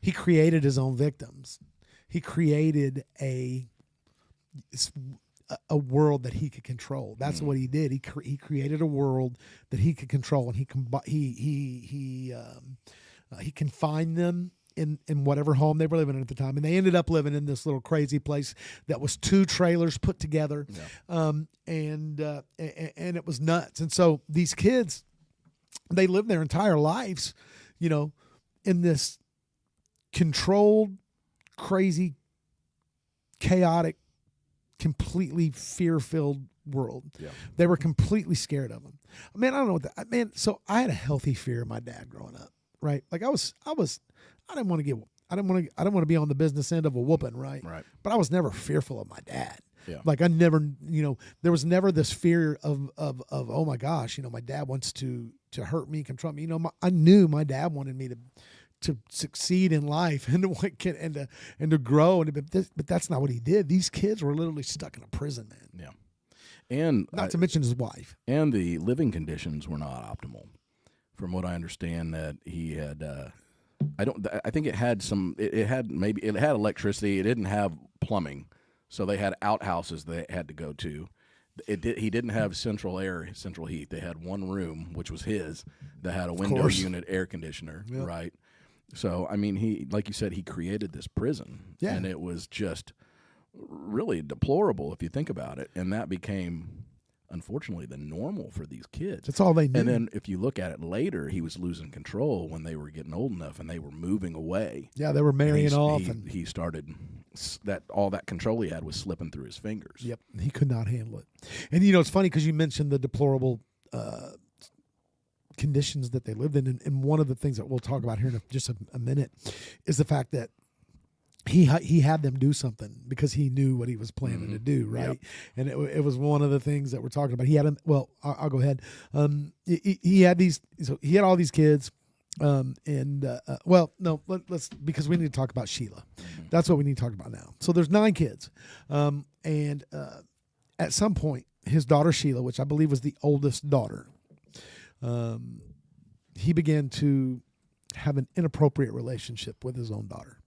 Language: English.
he created his own victims. He created a world that he could control. That's what he did. He created a world that he could control, and he confined them in whatever home they were living in at the time. And they ended up living in this little crazy place that was 2 trailers put together. Yeah. And it was nuts. And so these kids, they lived their entire lives, in this controlled, crazy, chaotic, completely fear-filled world. Yeah. They were completely scared of him. Man, I don't know what that, man. So I had a healthy fear of my dad growing up, right? Like I didn't want to be on the business end of a whooping, right? Right. But I was never fearful of my dad. Yeah. Like I never, there was never this fear of oh my gosh, my dad wants to hurt me, control me. I knew my dad wanted me to succeed in life and to grow, but that's not what he did. These kids were literally stuck in a prison, man. Yeah. And not to mention his wife. And the living conditions were not optimal. From what I understand, that he had I think it had electricity. It didn't have plumbing. So they had outhouses they had to go to. He didn't have central heat. They had one room, which was his, that had a window unit air conditioner, yep. Right? So, I mean, he, like you said, he created this prison, yeah. And it was just really deplorable if you think about it. And that became, unfortunately, the normal for these kids. That's all they knew. And then if you look at it later, he was losing control when they were getting old enough and they were moving away. Yeah, they were marrying off. He started, all that control he had was slipping through his fingers. Yep, he could not handle it. And, it's funny because you mentioned the deplorable conditions that they lived in. And one of the things that we'll talk about here in just a minute is the fact that he had them do something because he knew what he was planning to do, right? Yep. And it was one of the things that we're talking about. He had them. Well, I'll go ahead. He had these. So he had all these kids. Let's because we need to talk about Sheila. Mm-hmm. That's what we need to talk about now. So there's 9 kids, and at some point, his daughter Sheila, which I believe was the oldest daughter, he began to have an inappropriate relationship with his own daughter.